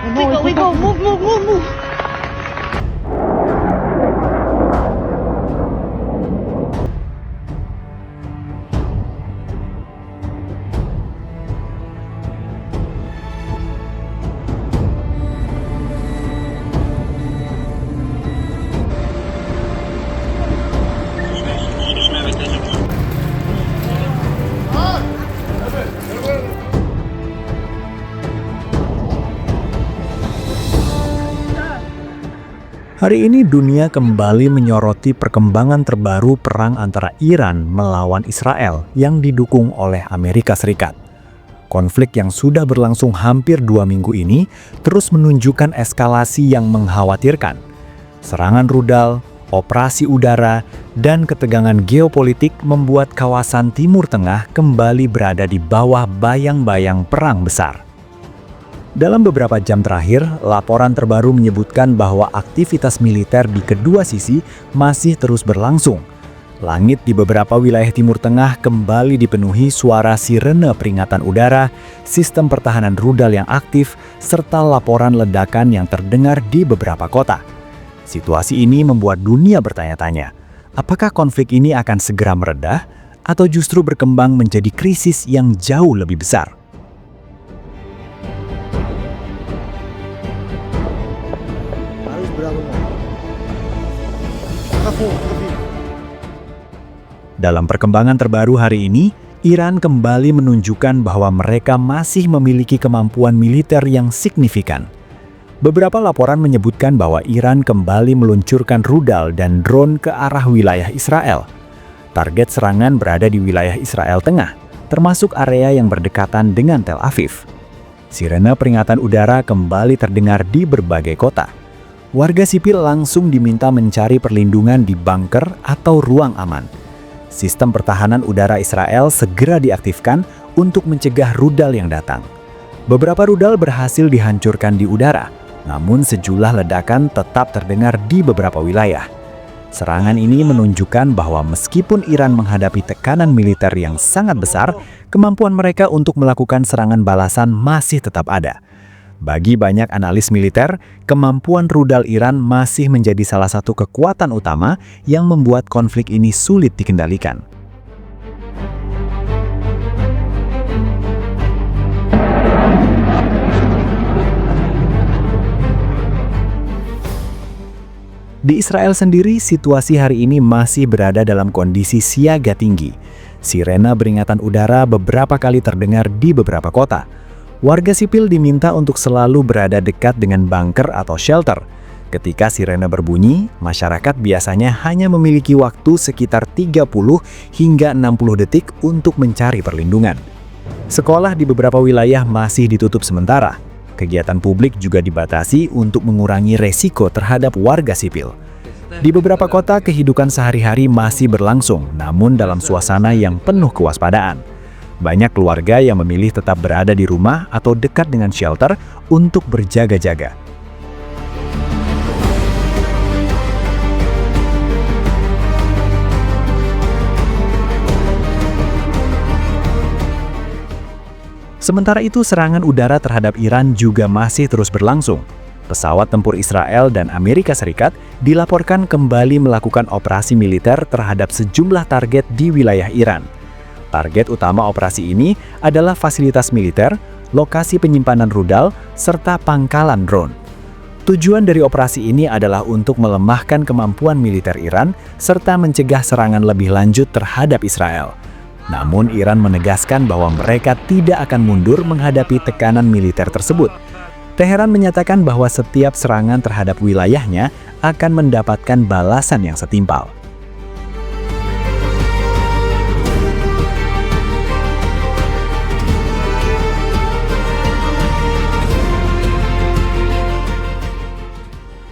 We go, move. Hari ini dunia kembali menyoroti perkembangan terbaru perang antara Iran melawan Israel yang didukung oleh Amerika Serikat. Konflik yang sudah berlangsung hampir 2 minggu ini terus menunjukkan eskalasi yang mengkhawatirkan. Serangan rudal, operasi udara, dan ketegangan geopolitik membuat kawasan Timur Tengah kembali berada di bawah bayang-bayang perang besar. Dalam beberapa jam terakhir, laporan terbaru menyebutkan bahwa aktivitas militer di kedua sisi masih terus berlangsung. Langit di beberapa wilayah Timur Tengah kembali dipenuhi suara sirene peringatan udara, sistem pertahanan rudal yang aktif, serta laporan ledakan yang terdengar di beberapa kota. Situasi ini membuat dunia bertanya-tanya, apakah konflik ini akan segera meredah atau justru berkembang menjadi krisis yang jauh lebih besar? Dalam perkembangan terbaru hari ini, Iran kembali menunjukkan bahwa mereka masih memiliki kemampuan militer yang signifikan. Beberapa laporan menyebutkan bahwa Iran kembali meluncurkan rudal dan drone ke arah wilayah Israel. Target serangan berada di wilayah Israel Tengah, termasuk area yang berdekatan dengan Tel Aviv. Sirene peringatan udara kembali terdengar di berbagai kota. Warga sipil langsung diminta mencari perlindungan di bunker atau ruang aman. Sistem pertahanan udara Israel segera diaktifkan untuk mencegah rudal yang datang. Beberapa rudal berhasil dihancurkan di udara, namun sejumlah ledakan tetap terdengar di beberapa wilayah. Serangan ini menunjukkan bahwa meskipun Iran menghadapi tekanan militer yang sangat besar, kemampuan mereka untuk melakukan serangan balasan masih tetap ada. Bagi banyak analis militer, kemampuan rudal Iran masih menjadi salah satu kekuatan utama yang membuat konflik ini sulit dikendalikan. Di Israel sendiri, situasi hari ini masih berada dalam kondisi siaga tinggi. Sirena peringatan udara beberapa kali terdengar di beberapa kota. Warga sipil diminta untuk selalu berada dekat dengan bunker atau shelter. Ketika sirena berbunyi, masyarakat biasanya hanya memiliki waktu sekitar 30 hingga 60 detik untuk mencari perlindungan. Sekolah di beberapa wilayah masih ditutup sementara. Kegiatan publik juga dibatasi untuk mengurangi resiko terhadap warga sipil. Di beberapa kota, kehidupan sehari-hari masih berlangsung, namun dalam suasana yang penuh kewaspadaan. Banyak keluarga yang memilih tetap berada di rumah atau dekat dengan shelter untuk berjaga-jaga. Sementara itu, serangan udara terhadap Iran juga masih terus berlangsung. Pesawat tempur Israel dan Amerika Serikat dilaporkan kembali melakukan operasi militer terhadap sejumlah target di wilayah Iran. Target utama operasi ini adalah fasilitas militer, lokasi penyimpanan rudal, serta pangkalan drone. Tujuan dari operasi ini adalah untuk melemahkan kemampuan militer Iran serta mencegah serangan lebih lanjut terhadap Israel. Namun Iran menegaskan bahwa mereka tidak akan mundur menghadapi tekanan militer tersebut. Teheran menyatakan bahwa setiap serangan terhadap wilayahnya akan mendapatkan balasan yang setimpal.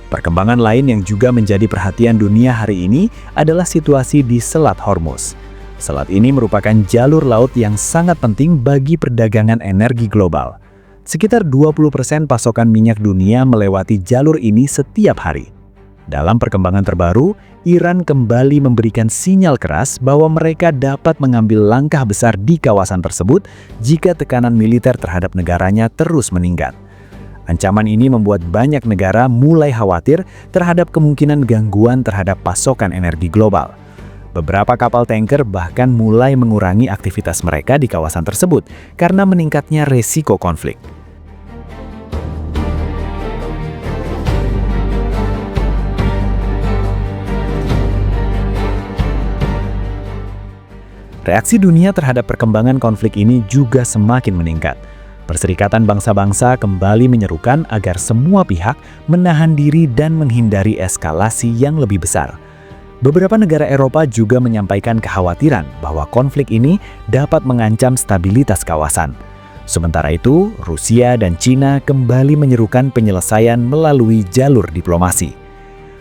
Perkembangan lain yang juga menjadi perhatian dunia hari ini adalah situasi di Selat Hormuz. Selat ini merupakan jalur laut yang sangat penting bagi perdagangan energi global. Sekitar 20% pasokan minyak dunia melewati jalur ini setiap hari. Dalam perkembangan terbaru, Iran kembali memberikan sinyal keras bahwa mereka dapat mengambil langkah besar di kawasan tersebut jika tekanan militer terhadap negaranya terus meningkat. Ancaman ini membuat banyak negara mulai khawatir terhadap kemungkinan gangguan terhadap pasokan energi global. Beberapa kapal tanker bahkan mulai mengurangi aktivitas mereka di kawasan tersebut karena meningkatnya resiko konflik. Reaksi dunia terhadap perkembangan konflik ini juga semakin meningkat. Perserikatan Bangsa-Bangsa kembali menyerukan agar semua pihak menahan diri dan menghindari eskalasi yang lebih besar. Beberapa negara Eropa juga menyampaikan kekhawatiran bahwa konflik ini dapat mengancam stabilitas kawasan. Sementara itu, Rusia dan Cina kembali menyerukan penyelesaian melalui jalur diplomasi.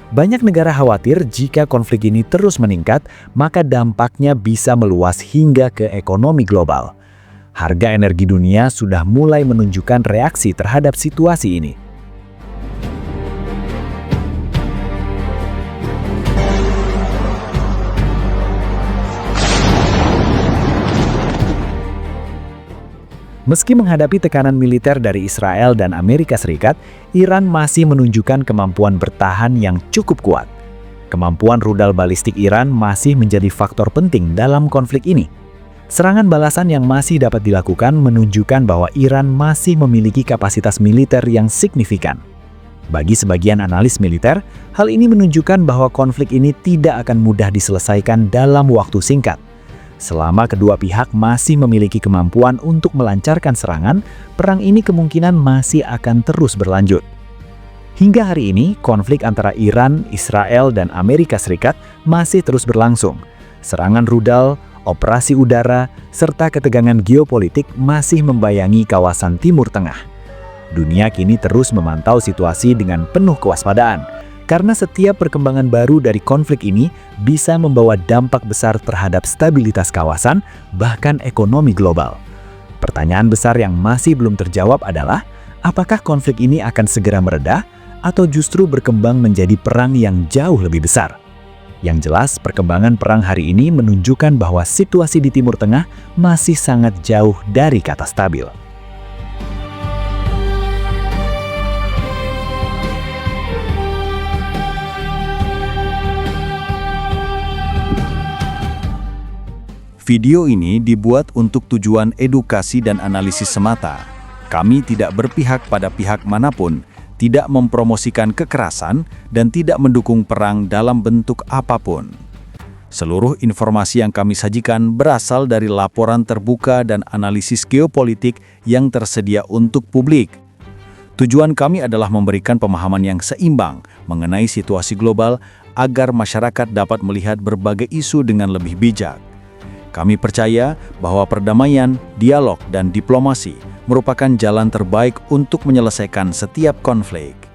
Banyak negara khawatir jika konflik ini terus meningkat, maka dampaknya bisa meluas hingga ke ekonomi global. Harga energi dunia sudah mulai menunjukkan reaksi terhadap situasi ini. Meski menghadapi tekanan militer dari Israel dan Amerika Serikat, Iran masih menunjukkan kemampuan bertahan yang cukup kuat. Kemampuan rudal balistik Iran masih menjadi faktor penting dalam konflik ini. Serangan balasan yang masih dapat dilakukan menunjukkan bahwa Iran masih memiliki kapasitas militer yang signifikan. Bagi sebagian analis militer, hal ini menunjukkan bahwa konflik ini tidak akan mudah diselesaikan dalam waktu singkat. Selama kedua pihak masih memiliki kemampuan untuk melancarkan serangan, perang ini kemungkinan masih akan terus berlanjut. Hingga hari ini, konflik antara Iran, Israel, dan Amerika Serikat masih terus berlangsung. Serangan rudal, operasi udara, serta ketegangan geopolitik masih membayangi kawasan Timur Tengah. Dunia kini terus memantau situasi dengan penuh kewaspadaan, karena setiap perkembangan baru dari konflik ini bisa membawa dampak besar terhadap stabilitas kawasan, bahkan ekonomi global. Pertanyaan besar yang masih belum terjawab adalah, apakah konflik ini akan segera mereda, atau justru berkembang menjadi perang yang jauh lebih besar? Yang jelas, perkembangan perang hari ini menunjukkan bahwa situasi di Timur Tengah masih sangat jauh dari kata stabil. Video ini dibuat untuk tujuan edukasi dan analisis semata. Kami tidak berpihak pada pihak manapun, tidak mempromosikan kekerasan, dan tidak mendukung perang dalam bentuk apapun. Seluruh informasi yang kami sajikan berasal dari laporan terbuka dan analisis geopolitik yang tersedia untuk publik. Tujuan kami adalah memberikan pemahaman yang seimbang mengenai situasi global agar masyarakat dapat melihat berbagai isu dengan lebih bijak. Kami percaya bahwa perdamaian, dialog, dan diplomasi merupakan jalan terbaik untuk menyelesaikan setiap konflik.